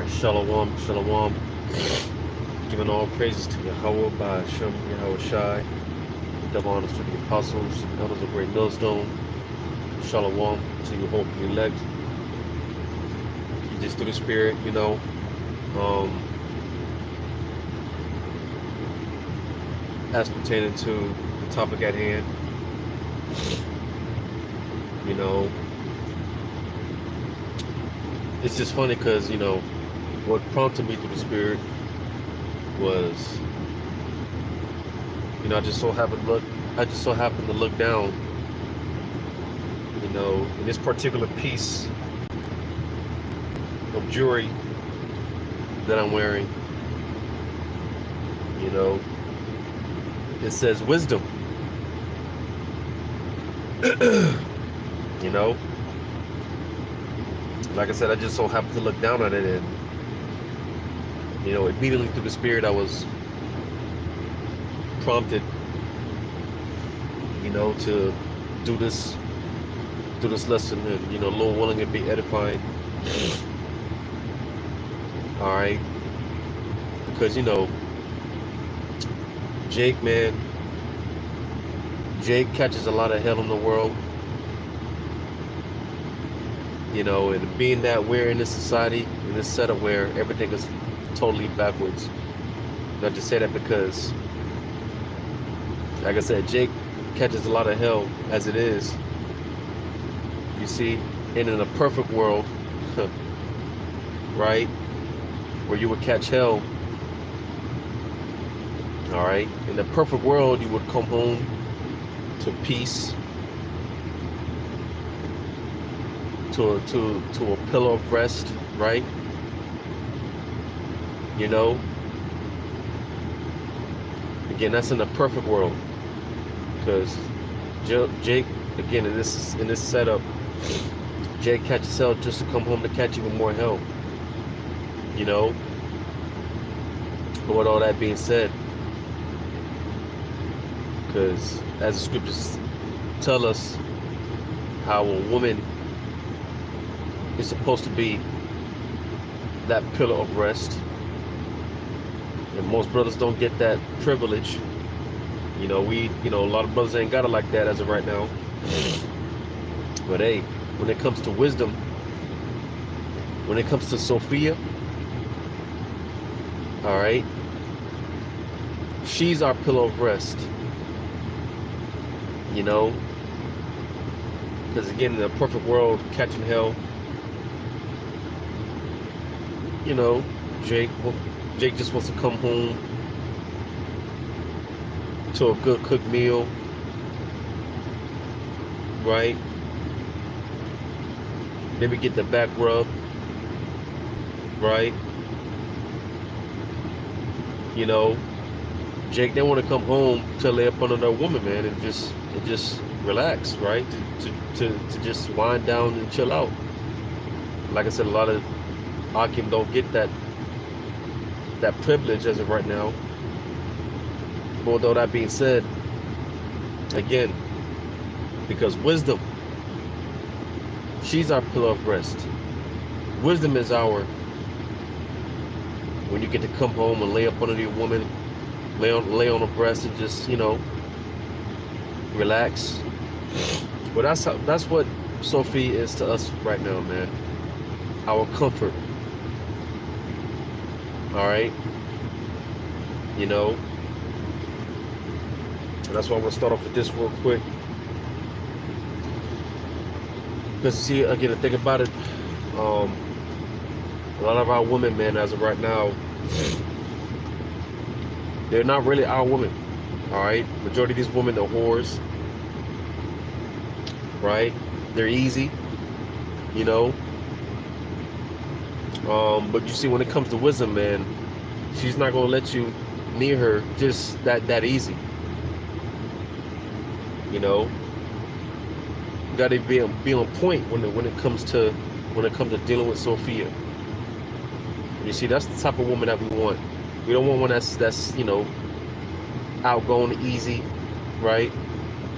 Alright, Shalom, Shalom. Giving all praises to Yahweh by Hashem, Yahweh Shai. Double honors to the apostles, elders of great millstone. Shalom to you, hopefully elect. You just through the spirit, as pertaining to the topic at hand. It's just funny because, what prompted me through the spirit was, I just so happened to look down, in this particular piece of jewelry that I'm wearing, it says wisdom. Like I said, I just so happened to look down at it, and immediately through the spirit I was prompted, to do this lesson, and Lord willing, it be edifying. All right, because Jake catches a lot of hell in the world. And being that we're in this society, in this setup where everything is totally backwards. And I just say that because, like I said, Jake catches a lot of hell as it is. You see, and in a perfect world, right, where you would catch hell, all right, in the perfect world, you would come home to peace, to a pillow of rest, right? Again, that's in the perfect world, because Jake, again, in this setup, Jake catches hell just to come home to catch even more hell. But with all that being said, because as the scriptures tell us, how a woman is supposed to be that pillar of rest, and most brothers don't get that privilege. A lot of brothers ain't got it like that as of right now. But hey, when it comes to wisdom, when it comes to Sophia, all right, she's our pillar of rest. Because again, in the perfect world, catching hell, Jake just wants to come home to a good cooked meal, right? Maybe get the back rub, right? Jake, they want to come home to lay up under their woman, man, and just relax, right? To just wind down and chill out. Like I said, a lot of Akim don't get that privilege as of right now. But although that being said, again, because wisdom, she's our pillar of rest. Wisdom is when you get to come home and lay up under your woman, lay on her breast and just, relax. But that's what Sophie is to us right now, man. Our comfort. All right, and that's why I'm gonna start off with this real quick. Because see, again, the thing about it, a lot of our women, man, as of right now, they're not really our women. All right, majority of these women are whores, right? They're easy, but you see, when it comes to wisdom, man, she's not gonna let you near her just that easy. You gotta be on point when it comes to dealing with Sophia. You see, that's the type of woman that we want. We don't want one that's outgoing, easy, right?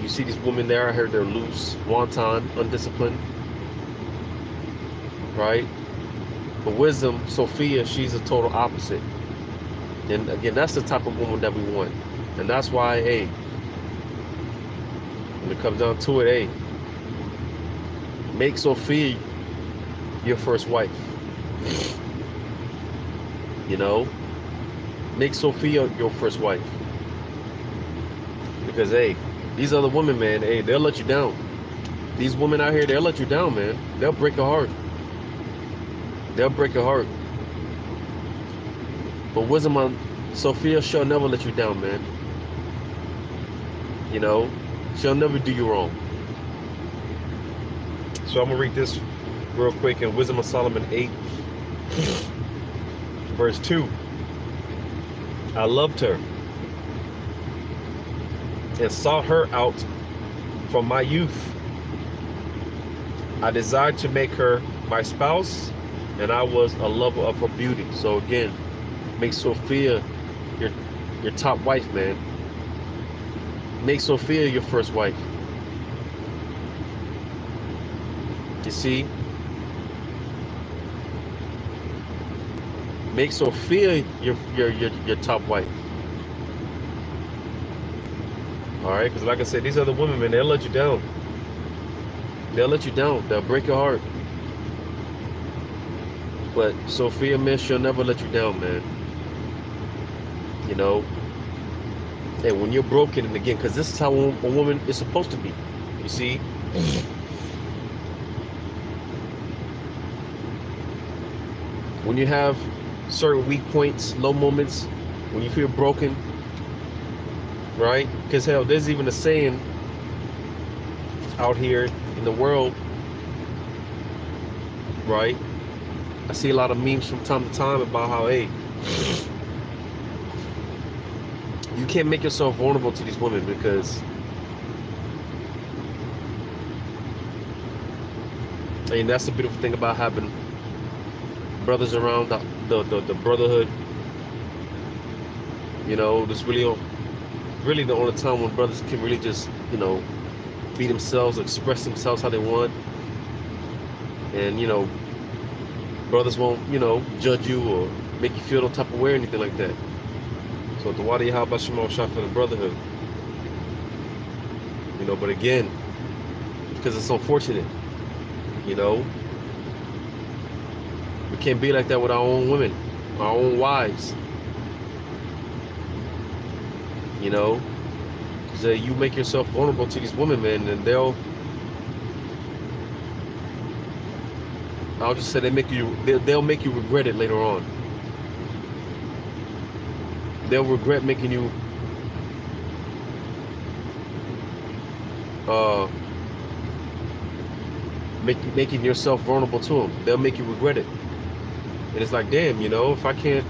You see these women there, I heard they're loose, wanton, undisciplined, right? But wisdom, Sophia, she's a total opposite. And again, that's the type of woman that we want. And that's why, hey, when it comes down to it, hey, make Sophia your first wife. You know, make Sophia your first wife. Because, hey, these other women, man, hey, they'll let you down. These women out here, they'll let you down, man. They'll break your heart. They'll break your heart. But wisdom, Sophia shall never let you down, man. You know, she'll never do you wrong. So I'm going to read this real quick in Wisdom of Solomon 8, verse 2. I loved her and sought her out from my youth. I desired to make her my spouse, and I was a lover of her beauty. So again, make Sophia your top wife, man. Make Sophia your first wife. You see? Make Sophia your top wife. Alright, because like I said, these other women, man, they'll let you down. They'll let you down. They'll break your heart. But Sophia, man, she'll never let you down, man. You know? And when you're broken, and again, because this is how a woman is supposed to be. You see? When you have certain weak points, low moments, when you feel broken, right? Because hell, there's even a saying out here in the world, right? I see a lot of memes from time to time about how, hey, you can't make yourself vulnerable to these women because and that's the beautiful thing about having brothers around, the brotherhood. You know, this really the only time when brothers can really just, you know, be themselves, express themselves how they want. And, you know, brothers won't, you know, judge you or make you feel no type of way or anything like that. So the Wadi Haba Shema shot for the brotherhood. You know, but again, because it's unfortunate, you know, we can't be like that with our own women, our own wives. You know, because you make yourself vulnerable to these women, man, and I'll just say they'll make you regret it later on. They'll regret making you making yourself vulnerable to them. They'll make you regret it. And it's like, damn, you know, if I can't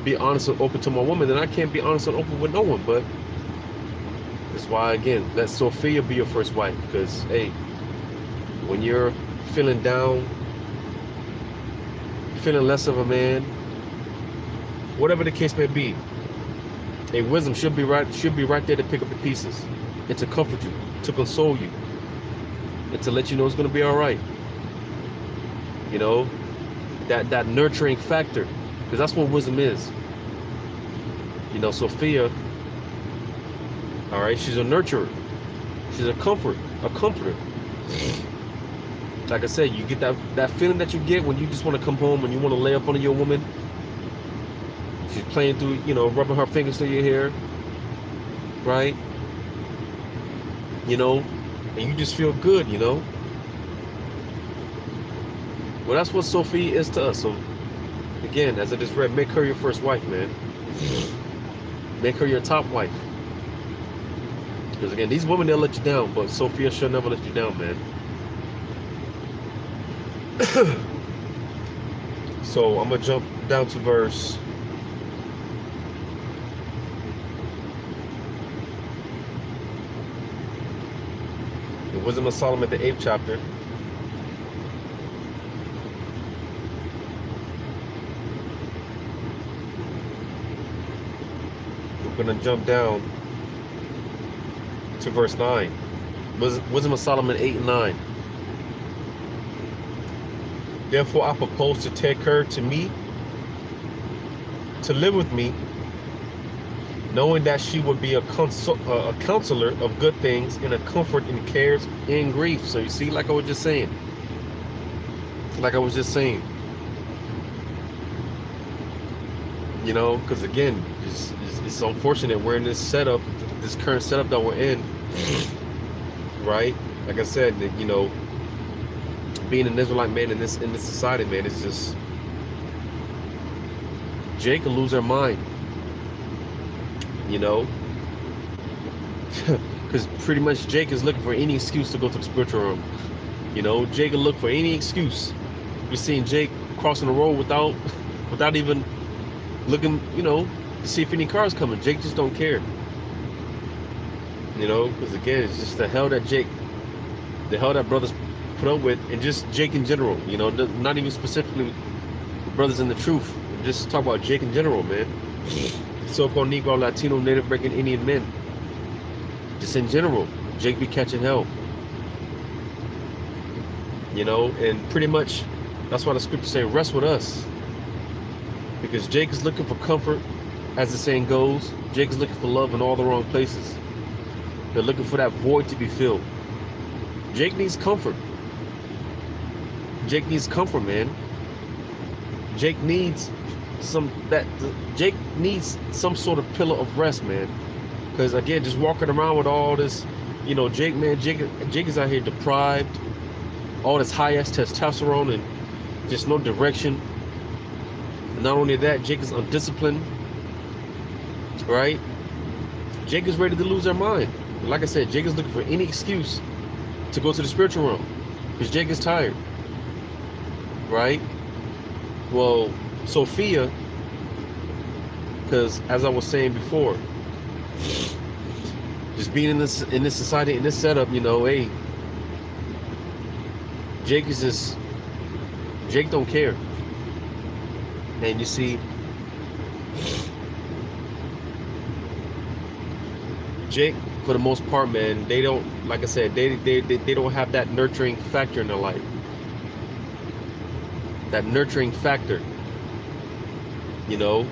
be honest and open to my woman, then I can't be honest and open with no one. But that's why, again, let Sophia be your first wife. Because, hey, when you're feeling down, feeling less of a man, whatever the case may be, a wisdom should be right there to pick up the pieces and to comfort you, to console you, and to let you know it's going to be all right. You know, that nurturing factor, because that's what wisdom is. You know, Sophia, all right, she's a nurturer, she's a comforter. Like I said, you get that feeling that you get when you just want to come home and you want to lay up under your woman. She's playing through, you know, rubbing her fingers through your hair, right? You know, and you just feel good, you know. Well, that's what Sophie is to us. So, again, as I just read, make her your first wife, man. Make her your top wife. Because, again, these women, they'll let you down, but Sophia shall never let you down, man. So, I'm going to jump down to verse... the Wisdom of Solomon, the 8th chapter. We're going to jump down to verse 9. Wisdom of Solomon 8 and 9. Therefore, I propose to take her to me, to live with me, knowing that she would be a counselor of good things and a comfort in cares and grief. So you see, like I was just saying, you know, because again, it's unfortunate we're in this setup, this current setup that we're in, right? Like I said, that, you know, being an Israelite man in this society, man, it's just, Jake will lose her mind, you know, because pretty much Jake is looking for any excuse to go to the spiritual realm. You know, Jake will look for any excuse. You're seeing Jake crossing the road without even looking, you know, to see if any cars coming. Jake just don't care. You know, because again, it's just the hell that brothers put up with, and just Jake in general. You know, not even specifically brothers in the truth. Just talk about Jake in general, man. So-called Negro, Latino, Native American, Indian men. Just in general, Jake be catching hell. You know, and pretty much that's why the scriptures say, rest with us. Because Jake is looking for comfort, as the saying goes. Jake is looking for love in all the wrong places. They're looking for that void to be filled. Jake needs comfort. Jake needs comfort, man. Jake needs some sort of pillar of rest, man. Because again, just walking around with all this, you know, Jake is out here deprived, all this high-ass testosterone and just no direction. And not only that, Jake is undisciplined, right? Jake is ready to lose their mind. Like I said, Jake is looking for any excuse to go to the spiritual realm, because Jake is tired, right? Well, Sophia, because as I was saying before, just being in this society, in this setup, you know, hey, Jake don't care. And you see, Jake, for the most part, man, they don't, like I said, they don't have that nurturing factor in their life. That nurturing factor, you know,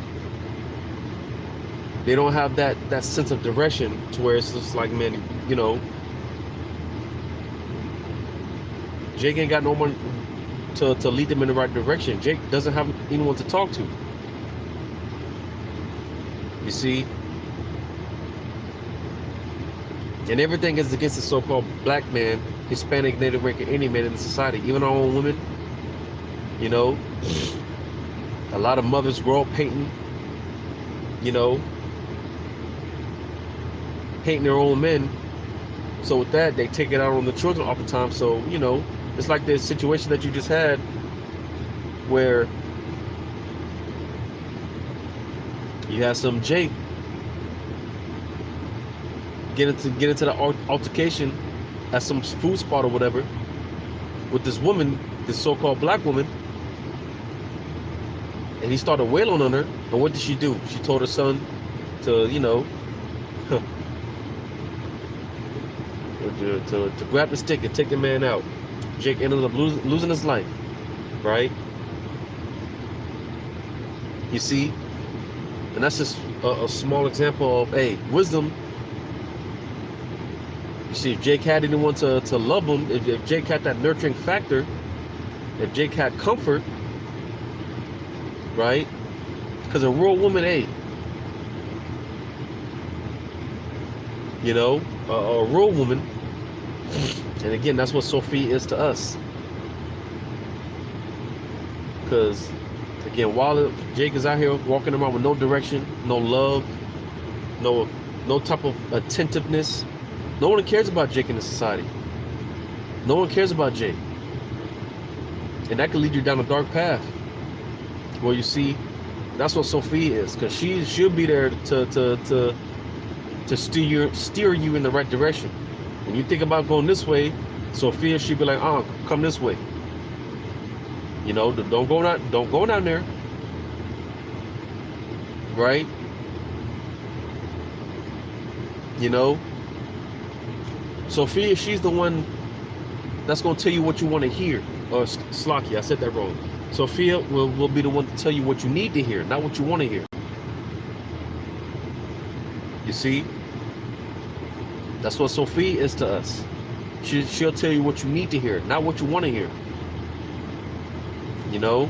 they don't have that sense of direction to where it's just like, man, you know, Jake ain't got no one to lead them in the right direction. Jake doesn't have anyone to talk to. You see? And everything is against the so-called black man, Hispanic, Native American, Indian man in the society. Even our own women, you know, a lot of mothers grow up painting, you know, painting their own men. So with that, they take it out on the children all the time. So, you know, it's like the situation that you just had where you have some Jake get into the altercation at some food spot or whatever with this woman, this so-called black woman, and he started wailing on her. And what did she do? She told her son to, you know, to grab the stick and take the man out. Jake ended up losing his life, right? You see, and that's just a small example of, hey, wisdom. You see, if Jake had anyone to love him, if Jake had that nurturing factor, if Jake had comfort, right? Because a real woman, hey, you know, a real woman, and again, that's what Sophie is to us. Because, again, while Jake is out here walking around with no direction, no love, no type of attentiveness, no one cares about Jake in the society. No one cares about Jake. And that can lead you down a dark path. Well, you see, that's what Sophie is, because she'll be there to steer you in the right direction. When you think about going this way, Sophia, she'll be like, come this way. You know, don't go down there. Right? You know, Sophia, she's the one that's going to tell you what you want to hear or Slaki, I said that wrong. Sophia will be the one to tell you what you need to hear, not what you want to hear. You see? That's what Sophia is to us. She'll tell you what you need to hear, not what you want to hear. You know?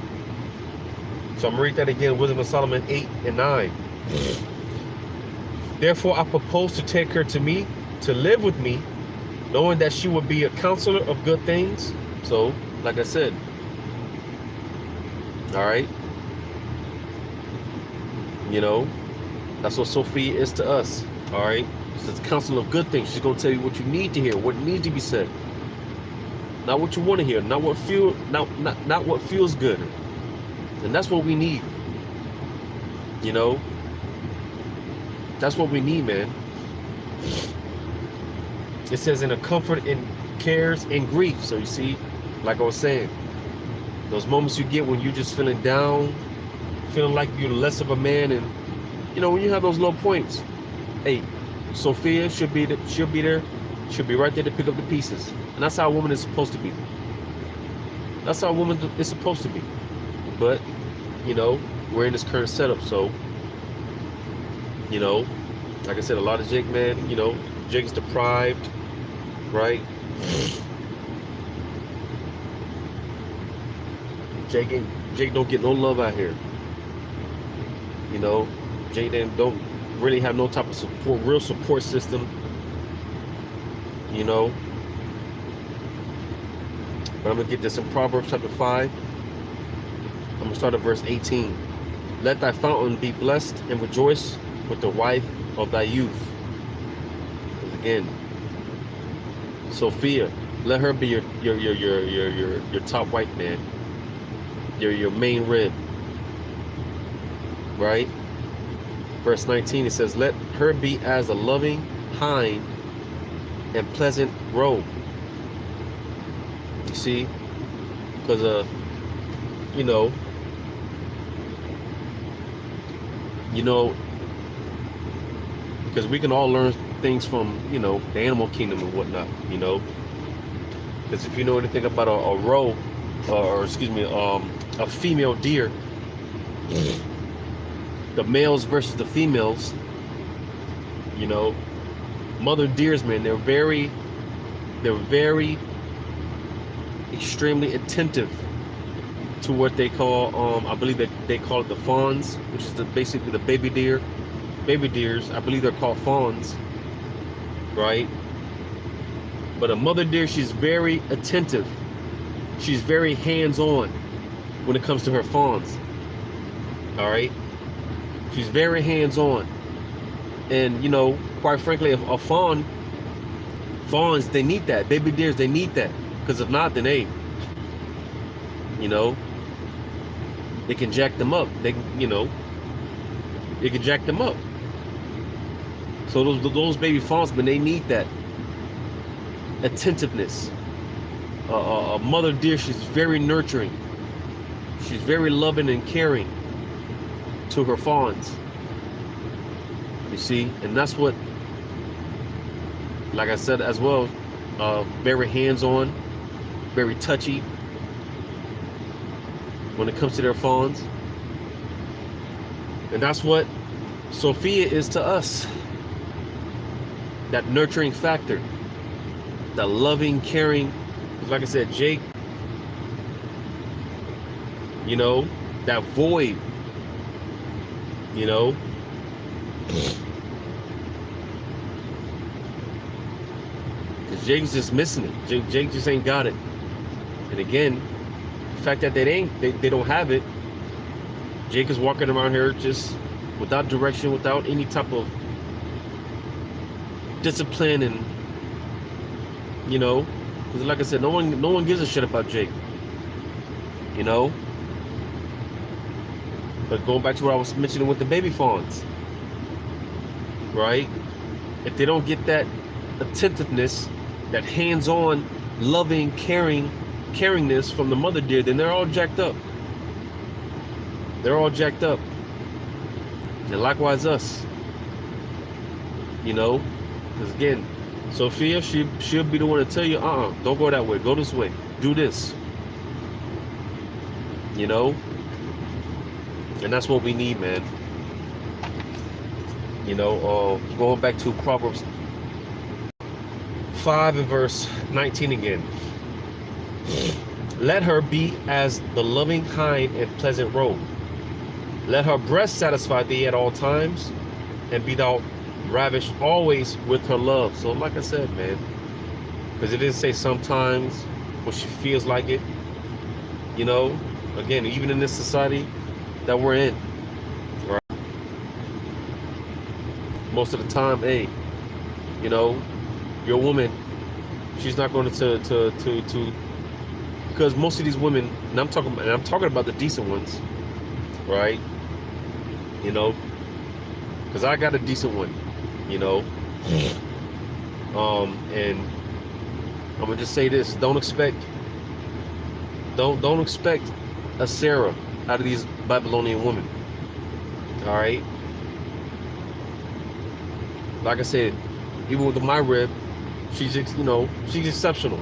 So I'm going to read that again, Wisdom of Solomon 8 and 9. Therefore I propose to take her to me, to live with me, knowing that she will be a counselor of good things. So, like I said, all right, you know, that's what Sophia is to us. All right, she's a counselor of good things. She's gonna tell you what you need to hear, what needs to be said, not what you want to hear, not what feels good. And that's what we need. You know, that's what we need, man. It says in a comfort in cares and grief. So you see, like I was saying, those moments you get when you're just feeling down, feeling like you're less of a man, and you know, when you have those low points, hey, Sophia should be there. She'll be right there to pick up the pieces. And that's how a woman is supposed to be. That's how a woman is supposed to be. But you know, we're in this current setup, so you know, like I said, a lot of Jake, man, you know, Jake's deprived, right? Jake don't get no love out here. You know, Jake don't really have no type of support, real support system. You know. But I'm gonna get this in Proverbs chapter 5. I'm gonna start at verse 18. Let thy fountain be blessed and rejoice with the wife of thy youth. Because again, Sophia, let her be your top wife, man. Your main rib. Right? Verse 19, it says, let her be as a loving hind and pleasant roe. You see? Because you know, because we can all learn things from, you know, the animal kingdom and whatnot, you know. Because if you know anything about a roe, or excuse me, a female deer, the males versus the females, you know, mother deers, man, they're very extremely attentive to what they call, I believe that they call it the fawns, which is basically the baby deer. Baby deers, I believe they're called fawns, right? But a mother deer, she's very attentive. She's very hands-on when it comes to her fawns. All right? She's very hands-on. And, you know, quite frankly, a fawns, they need that. Baby deers, they need that. Because if not, then hey, you know, they can jack them up. They can jack them up. So those baby fawns, man, they need that attentiveness. A mother deer, she's very nurturing. She's very loving and caring to her fawns. You see, and that's what, like I said as well, very hands-on, very touchy when it comes to their fawns. And that's what Sophia is to us. That nurturing factor, that loving, caring. Like I said, Jake, you know, that void, you know, because Jake's just missing it. Jake just ain't got it. And again, the fact that they don't have it, Jake is walking around here just without direction, without any type of discipline, and you know, because like I said, no one gives a shit about Jake, you know. But going back to what I was mentioning with the baby fawns, right? If they don't get that attentiveness, that hands-on, loving, caringness from the mother deer, then they're all jacked up. They're all jacked up. And likewise us, you know. Because again, Sophia, she'll be the one to tell you, don't go that way, go this way, do this. You know, and that's what we need, man. You know, going back to Proverbs 5 and verse 19 again. Let her be as the loving hind and pleasant roe. Let her breast satisfy thee at all times, and be thou ravished always with her love. So like I said, man, because it didn't say sometimes when she feels like it. You know, again, even in this society that we're in, right? Most of the time, hey, you know, your woman, she's not going to because most of these women, and I'm talking about the decent ones, right? You know, because I got a decent one, you know. And I'm gonna just say this: don't expect a Sarah out of these Babylonian women. All right. Like I said, even with my rib, she's she's exceptional.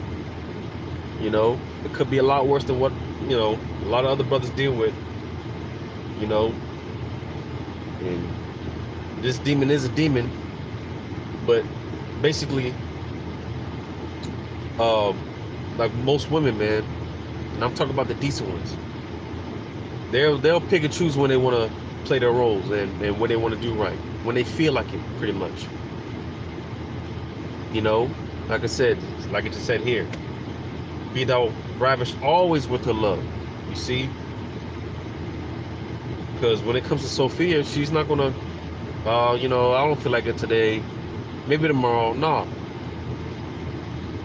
You know, it could be a lot worse than what a lot of other brothers deal with. You know, and this demon is a demon, but basically, like most women, man, and I'm talking about the decent ones. They'll pick and choose when they want to play their roles and when they want to do right, when they feel like it, pretty much. You know, like I said, like it just said here, be thou ravished always with her love. You see, because when it comes to Sophia, she's not gonna, I don't feel like it today, maybe tomorrow. No.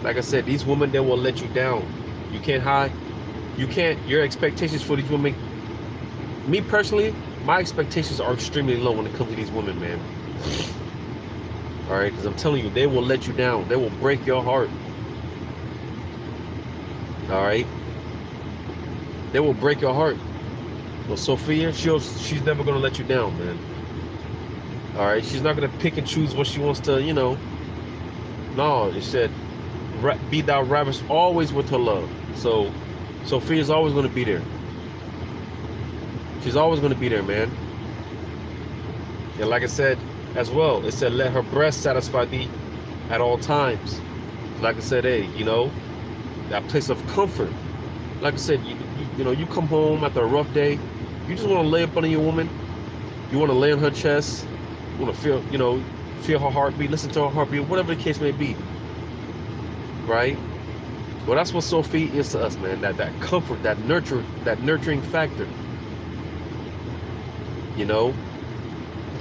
Like I said, these women, they will let you down. You can't hide. You can't. Your expectations for these women. Me personally, my expectations are extremely low when it comes to these women, man. All right, because I'm telling you, they will let you down. They will break your heart. All right, they will break your heart. Well, Sophia, she's never gonna let you down, man. All right, she's not gonna pick and choose what she wants to, No, it said, be thou ravished always with her love. So Sophia's always gonna be there. She's always gonna be there, man. And like I said as well, it said, let her breast satisfy thee at all times. Like I said, hey, that place of comfort. Like I said, you come home after a rough day, you just want to lay up under your woman. You want to lay on her chest. You want to feel her heartbeat, listen to her heartbeat, whatever the case may be. Right? Well, that's what Sophie is to us, man. That comfort, that nurturing factor.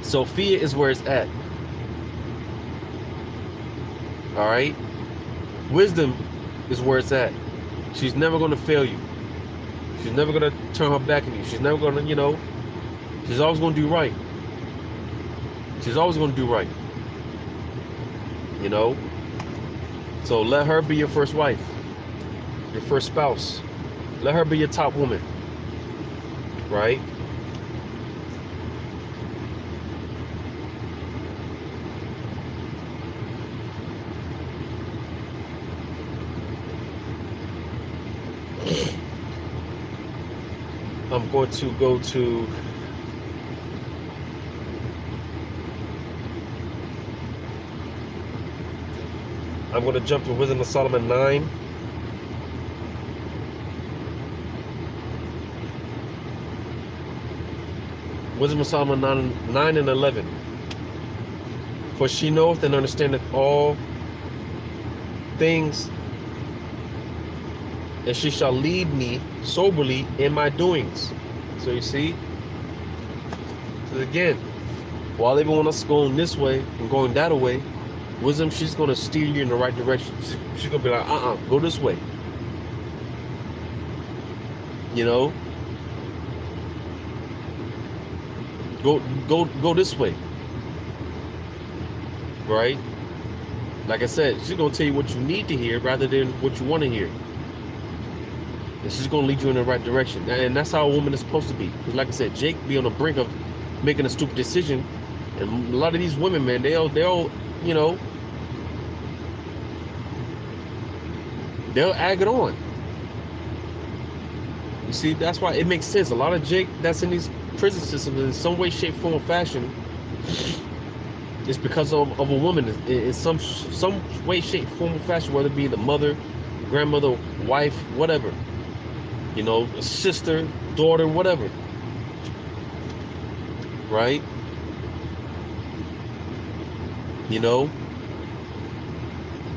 Sophia is where it's at. All right? Wisdom is where it's at. She's never going to fail you. She's never going to turn her back on you. She's never going to, she's always going to do right. She's always going to do right. So let her be your first wife, your first spouse. Let her be your top woman. Right? I'm going to go to I'm going to jump to Wisdom of Solomon 9. Wisdom of Solomon 9 and 11. For she knoweth and understandeth all things, and she shall lead me soberly in my doings. So you see, so again, while they want us going this way and going that way, wisdom, she's going to steer you in the right direction. She's going to be like, go this way. Go this way. Right? Like I said, she's going to tell you what you need to hear rather than what you want to hear. And she's going to lead you in the right direction. And that's how a woman is supposed to be. Because like I said, Jake be on the brink of making a stupid decision. And a lot of these women, man, they'll egg it on. You see, that's why it makes sense. A lot of Jake that's in these prison systems in some way, shape, form, or fashion, it's because of a woman in some way, shape, form, or fashion, whether it be the mother, grandmother, wife, whatever. You know, a sister, daughter, whatever. Right? You know?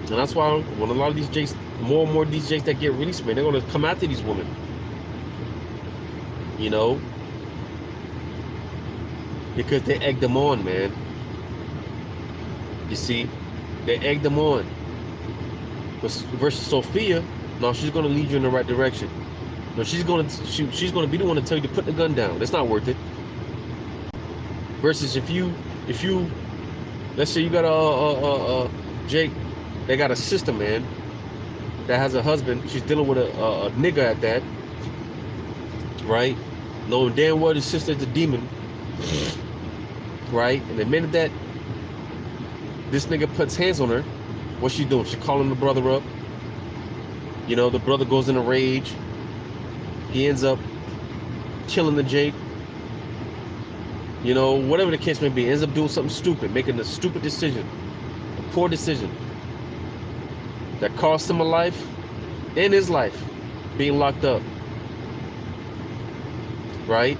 And that's why when a lot of these Jakes, more and more of these Jakes that get released, man, they're going to come after these women. You know? Because they egg them on, man. You see? They egg them on. But versus Sophia, no, she's going to lead you in the right direction. No, she's going to be the one to tell you to put the gun down. It's not worth it. Versus if you let's say you got a Jake, they got a sister, man, that has a husband. She's dealing with a nigga at that, right? Knowing damn well his sister's a demon, right? And the minute that this nigga puts hands on her, what's she doing? She calling the brother up. You know, the brother goes in a rage. He ends up killing the Jake. You know, whatever the case may be, ends up doing something stupid, making a stupid decision, a poor decision that cost him a life and his life, being locked up. Right?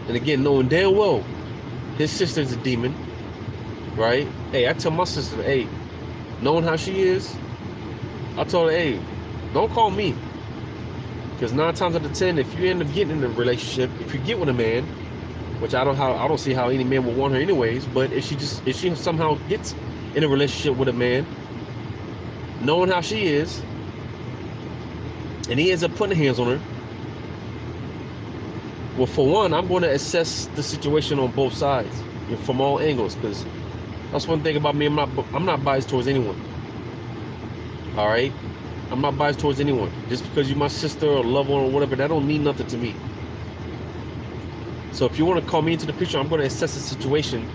And again, knowing damn well his sister's a demon. Right? Hey, I tell my sister, hey, knowing how she is, I told her, hey, don't call me. Because 9 times out of 10, if you end up getting in a relationship, if you get with a man, which I don't see how any man would want her anyways, but if she somehow gets in a relationship with a man, knowing how she is, and he ends up putting hands on her, well, for one, I'm going to assess the situation on both sides, from all angles, because that's one thing about me. I'm not biased towards anyone. All right, I'm not biased towards anyone. Just because you're my sister or loved one or whatever, that don't mean nothing to me. So if you want to call me into the picture, I'm going to assess the situation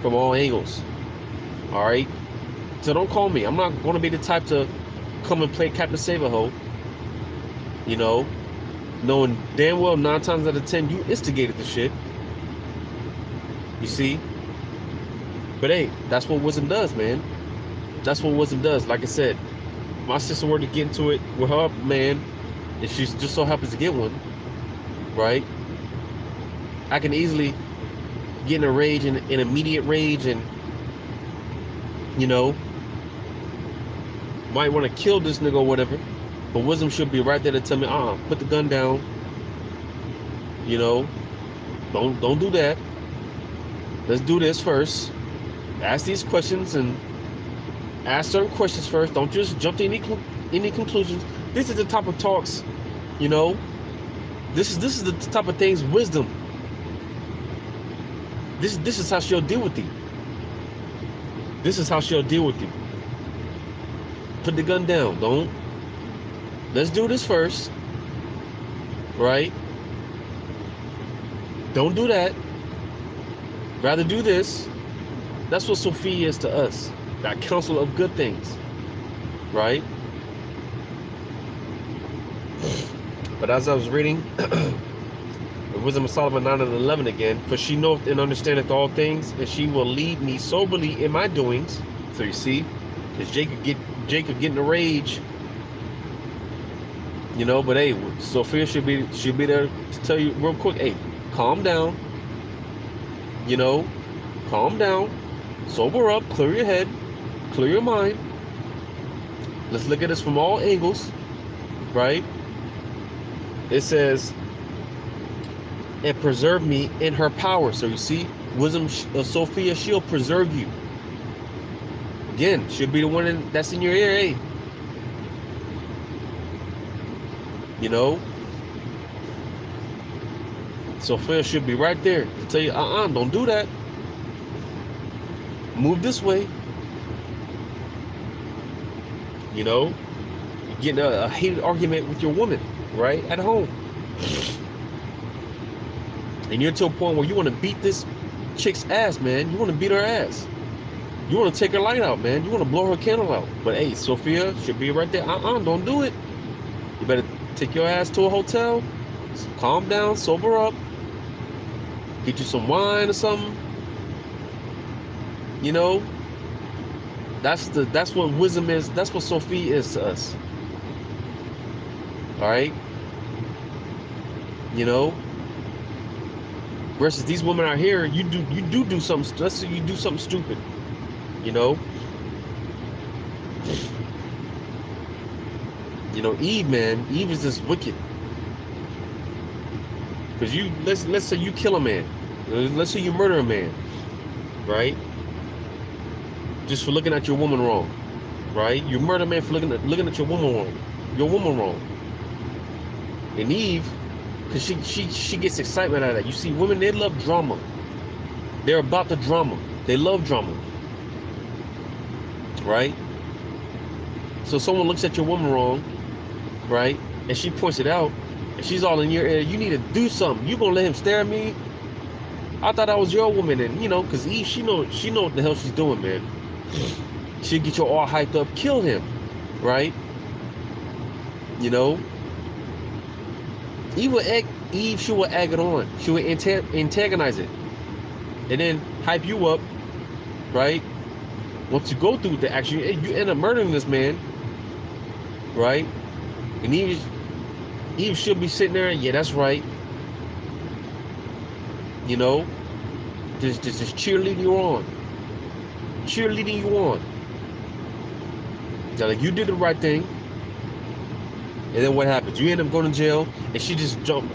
from all angles. All right. So don't call me. I'm not going to be the type to come and play Captain Save-A-Ho. You know, knowing damn well 9 times out of 10 you instigated the shit. You see? But hey, that's what wisdom does, man. That's what wisdom does. Like I said, my sister were to get into it with her man, and she just so happens to get one, right? I can easily get in a rage, in immediate rage, and you know, might want to kill this nigga or whatever. But wisdom should be right there to tell me, put the gun down. You know, don't do that. Let's do this first. Ask these questions and ask certain questions first. Don't just jump to any conclusions. This is the type of talks, you know. This is the type of things wisdom. This is how she'll deal with you. This is how she'll deal with you. Put the gun down. Let's do this first. Right? Don't do that. Rather do this. That's what Sophia is to us. That counsel of good things. Right? But as I was reading Wisdom of Solomon 9 and 11 again, for she knoweth and understandeth all things, and she will lead me soberly in my doings. So you see, because Jacob get in a rage, you know. But hey, Sophia should be there to tell you real quick, hey, calm down, you know, calm down, sober up, clear your head, clear your mind. Let's look at this from all angles, right? It says, and preserve me in her power. So you see, wisdom, Sophia, she'll preserve you. Again, she'll be the one that's in your ear, hey. You know? Sophia should be right there to tell you, don't do that. Move this way. You know? You're getting a heated argument with your woman, right? At home. And you're to a point where you want to beat this chick's ass, man. You want to beat her ass. You want to take her light out, man. You want to blow her candle out. But hey, Sophia should be right there. Don't do it. You better take your ass to a hotel, calm down, sober up, get you some wine or something. You know, that's what wisdom is. That's what Sophia is to us. All right. You know, versus these women out here, you do something. Let's say you do something stupid. You know. You know, Eve, man. Eve is just wicked. Because let's say you kill a man. Let's say you murder a man, right? Just for looking at your woman wrong, right? You murder a man for looking at your woman wrong. Your woman wrong. And Eve, because she gets excitement out of that. You see, women, they love drama. They're about the drama. They love drama, right? So someone looks at your woman wrong, right? And she points it out, and she's all in your ear. You need to do something. You gonna let him stare at me? I thought I was your woman, and you know, cause Eve, she know what the hell she's doing, man. She'll get you all hyped up, kill him, right? You know. Eve, she will egg it on. She will antagonize it, and then hype you up, right? Once you go through the action, you end up murdering this man, right? And Eve should be sitting there, yeah, that's right. You know, just cheerleading you on. Cheerleading you on. Now, like, you did the right thing. And then what happens? You end up going to jail, and she just jumps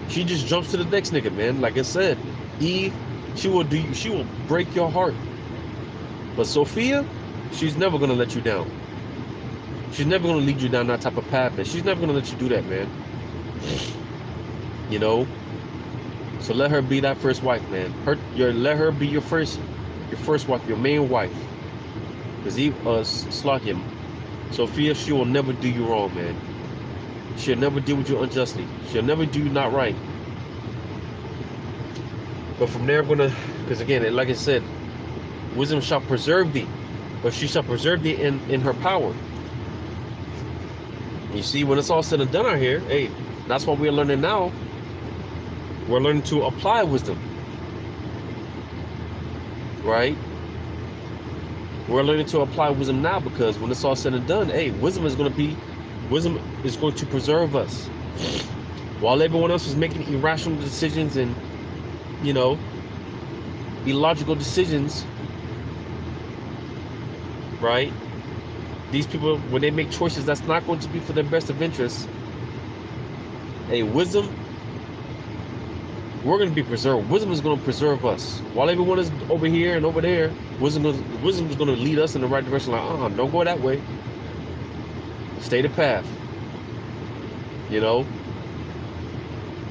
to the next nigga, man. Like I said, Eve, she will break your heart. But Sophia, she's never gonna let you down. She's never gonna lead you down that type of path, man. She's never gonna let you do that, man. You know? So let her be that first wife, man. Let her be your first wife, your main wife. Because Slakim, Sophia, she will never do you wrong, man. She'll never deal with you unjustly. She'll never do you not right. But from there, because again, like I said, wisdom shall preserve thee, but she shall preserve thee in her power. You see, when it's all said and done out here, hey, that's what we're learning now. We're learning to apply wisdom, right? We're learning to apply wisdom now, because when it's all said and done, hey, wisdom is going to preserve us. While everyone else is making irrational decisions and, you know, illogical decisions, right? These people, when they make choices that's not going to be for their best of interests, hey, wisdom, we're going to be preserved. Wisdom is going to preserve us. While everyone is over here and over there, wisdom is going to lead us in the right direction. Like, don't go that way. Stay the path. You know?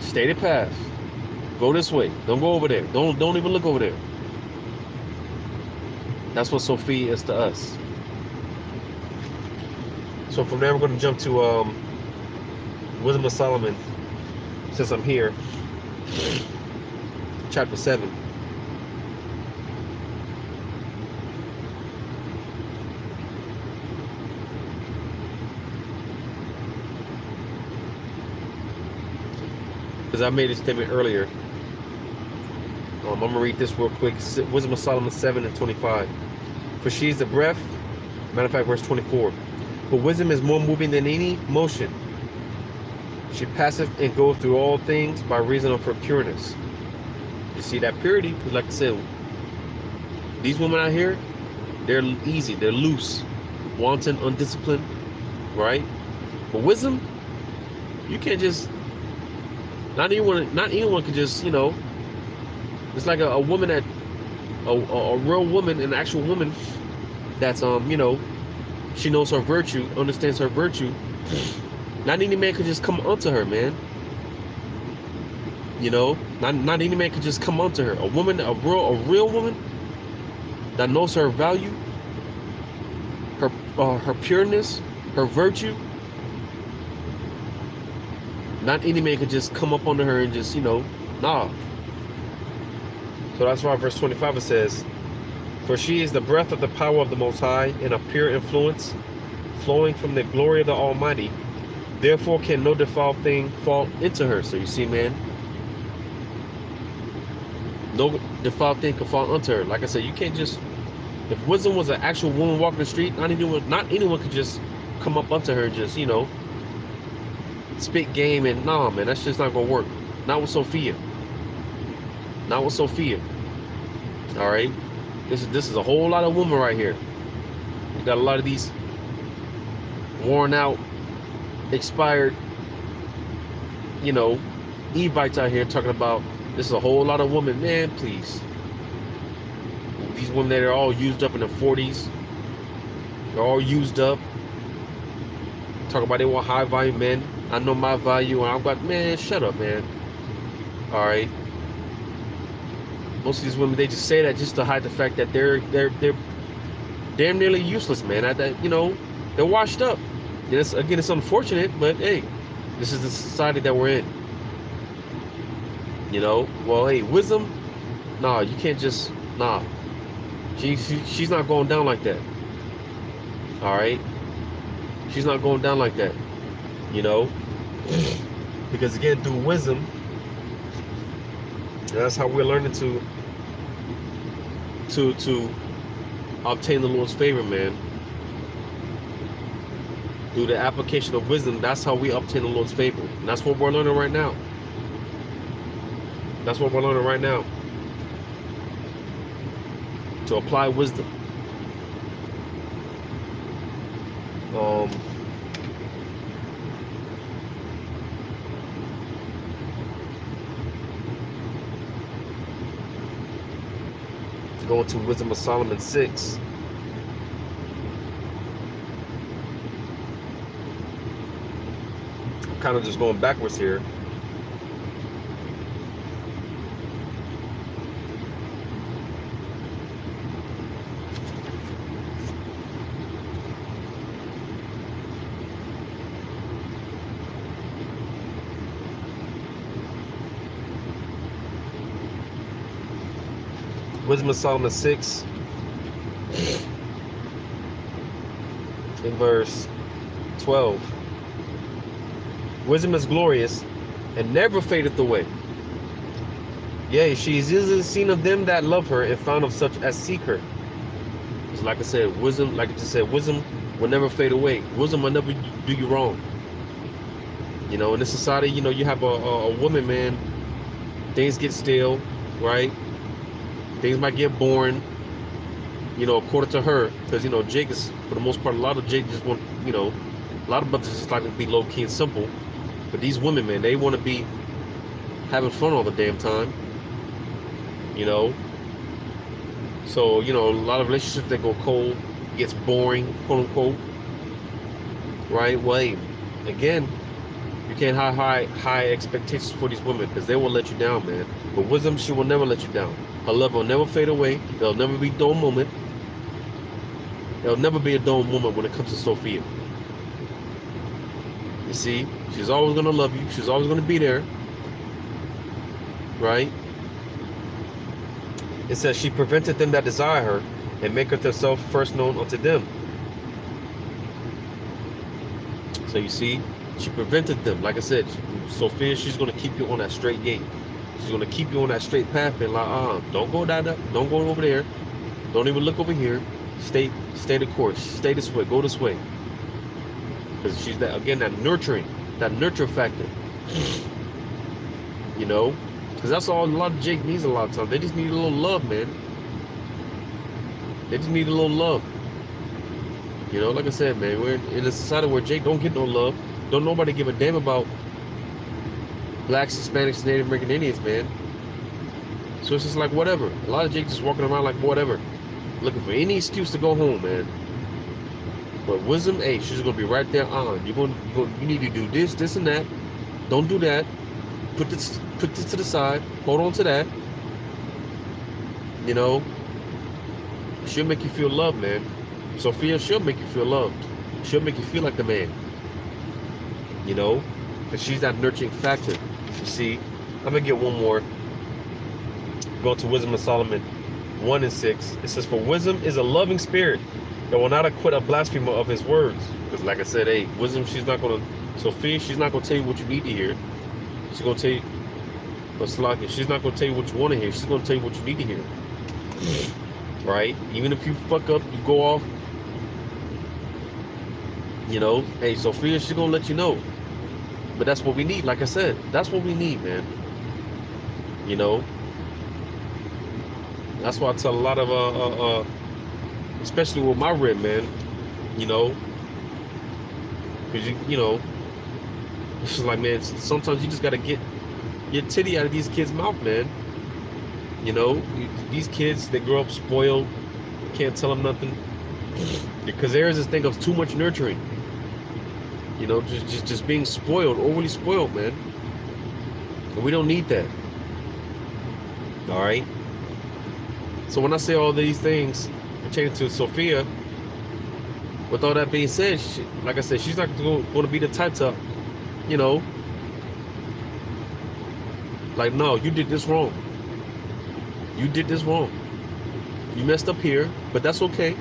Stay the path. Go this way. Don't go over there. Don't even look over there. That's what Sophia is to us. So from there, we're going to jump to Wisdom of Solomon, since I'm here. Chapter 7. Because I made a statement earlier. I'm going to read this real quick. Wisdom of Solomon 7:25. For she is the breath. Matter of fact, verse 24. For wisdom is more moving than any motion. She passeth and goeth through all things by reason of her pureness. You see that purity? Like I said, these women out here, they're easy, they're loose, wanton, undisciplined, right? But wisdom, you can't just, not anyone can just, you know, it's like a woman that, a real woman, an actual woman that's, you know, she knows her virtue, understands her virtue. Not any man could just come onto her, man. You know, not any man could just come onto her. A woman, a real woman that knows her value, her pureness, her virtue. Not any man could just come up onto her and just, you know, nah. So that's why verse 25 it says, for she is the breath of the power of the Most High, and a pure influence flowing from the glory of the Almighty. Therefore can no defiled thing fall into her. So you see, man, no defiled thing can fall unto her. Like I said, you can't just, if wisdom was an actual woman walking the street, not anyone could just come up unto her and just, you know, spit game. And nah, man, that's just not gonna work. Not with Sophia. Not with Sophia. All right, this is a whole lot of women right here. You got a lot of these worn out, expired, you know, Evites out here talking about this is a whole lot of women. Man, please. These women that are all used up in their 40s, they're all used up. Talk about they want high value men. I know my value, and I'm like, man, shut up, man. All right. Most of these women, they just say that just to hide the fact that they're damn nearly useless, man. You know, they're washed up. Yes, again, it's unfortunate, but hey, this is the society that we're in. You know, well, hey, wisdom, nah, you can't just, nah. She's not going down like that. All right, she's not going down like that. You know, because again, through wisdom, that's how we're learning to obtain the Lord's favor, man. Through the application of wisdom, that's how we obtain the Lord's favor. And that's what we're learning right now. That's what we're learning right now. To apply wisdom. Going to Wisdom of Solomon 6. I'm kind of just going backwards here. Wisdom of Solomon 6 in verse 12. Wisdom is glorious and never fadeth away. Yea, she is easily seen of them that love her and found of such as seek her. So like I said, wisdom, like I just said, wisdom will never fade away. Wisdom will never do you wrong. You know, in this society, you know, you have a woman, man, things get stale, right? Things might get boring, you know, according to her, because, you know, Jake is, for the most part, a lot of Jake just want, you know, a lot of brothers just like to be low key and simple. But these women, man, they want to be having fun all the damn time, you know. So, you know, a lot of relationships that go cold, gets boring, quote unquote, right? Well, hey, again, you can't have high expectations for these women because they will let you down, man. But wisdom, she will never let you down. Her love will never fade away. There'll never be a dull moment. There'll never be a dull moment when it comes to Sophia. You see, she's always going to love you. She's always going to be there. Right? It says, she prevented them that desire her and maketh herself first known unto them. So you see, she prevented them. Like I said, Sophia, she's going to keep you on that straight gate. She's going to keep you on that straight path and like, don't go down there, don't go over there, don't even look over here. Stay the course. Stay this way. Go this way. Because she's that, again, that nurture factor. You know, because that's all a lot of Jake needs a lot of times. They just need a little love, man. They just need a little love. You know, like I said, man, we're in a society where Jake don't get no love. Don't nobody give a damn about blacks, Hispanics, Native American Indians, man. So it's just like whatever. A lot of Jake just walking around like whatever, looking for any excuse to go home, man. But wisdom, hey, she's gonna be right there on. You need to do this, this, and that. Don't do that. Put this to the side. Hold on to that. You know, she'll make you feel loved, man. Sophia, she'll make you feel loved. She'll make you feel like the man. You know, because she's that nurturing factor. You see, I'm gonna get one more. Go to Wisdom of Solomon 1 and 6. It says, for wisdom is a loving spirit that will not acquit a blasphemer of his words. Because like I said, hey, wisdom, she's not gonna Sophia, she's not gonna tell you what you need to hear. She's gonna tell you, but Slocky, she's not gonna tell you what you want to hear. She's gonna tell you what you need to hear. Right? Even if you fuck up, you go off. You know, hey, Sophia, she's gonna let you know. But that's what we need. Like I said, that's what we need, man. You know, that's why I tell a lot of especially with my rib, man. You know, because you know, it's just like, man, sometimes you just gotta get your titty out of these kids' mouth, man. You know, these kids, they grow up spoiled, can't tell them nothing, because there is this thing of too much nurturing. You know, just being spoiled, overly spoiled, man. And we don't need that. All right. So when I say all these things pertaining to Sophia, with all that being said, like I said, she's not going to be the type to, you know, like, no, you did this wrong. You did this wrong. You messed up here, but that's okay.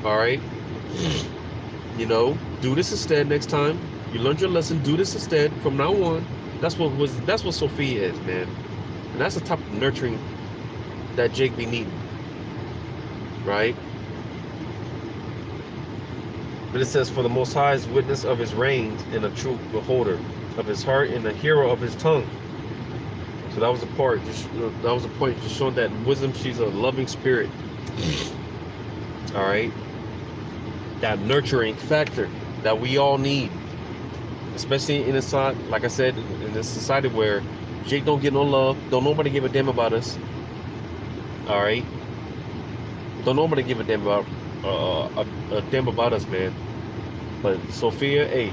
All right. You know, do this instead next time. You learned your lesson. Do this instead from now on. That's what Sophia is, man. And that's the type of nurturing that Jake be needing, right? But it says, for the Most High is witness of his reigns and a true beholder of his heart and the hero of his tongue. So that was the part. That was the point, just showing that wisdom. She's a loving spirit. All right. That nurturing factor that we all need, especially in a society, like I said, in this society where Jake don't get no love, don't nobody give a damn about us. All right, don't nobody give a damn about us, man. But Sophia, hey,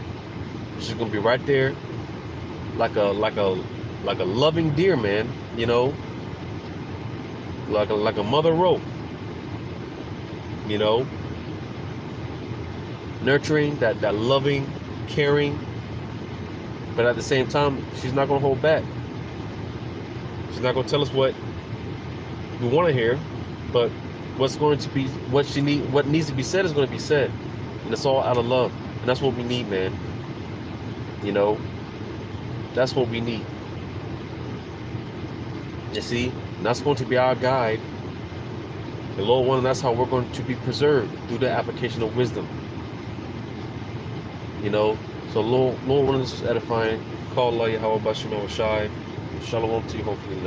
she's gonna be right there, like a loving deer, man. You know, like a mother rope. You know. Nurturing, that loving, caring, but at the same time, she's not going to hold back. She's not going to tell us what we want to hear, but what needs to be said is going to be said, and it's all out of love, and that's what we need, man. You know, that's what we need. You see, and that's going to be our guide, the Lord one, and that's how we're going to be preserved through the application of wisdom. You know, so Lord one is edifying. Call Allah Yahweh Bashim Shai. Shalom to you, hopefully.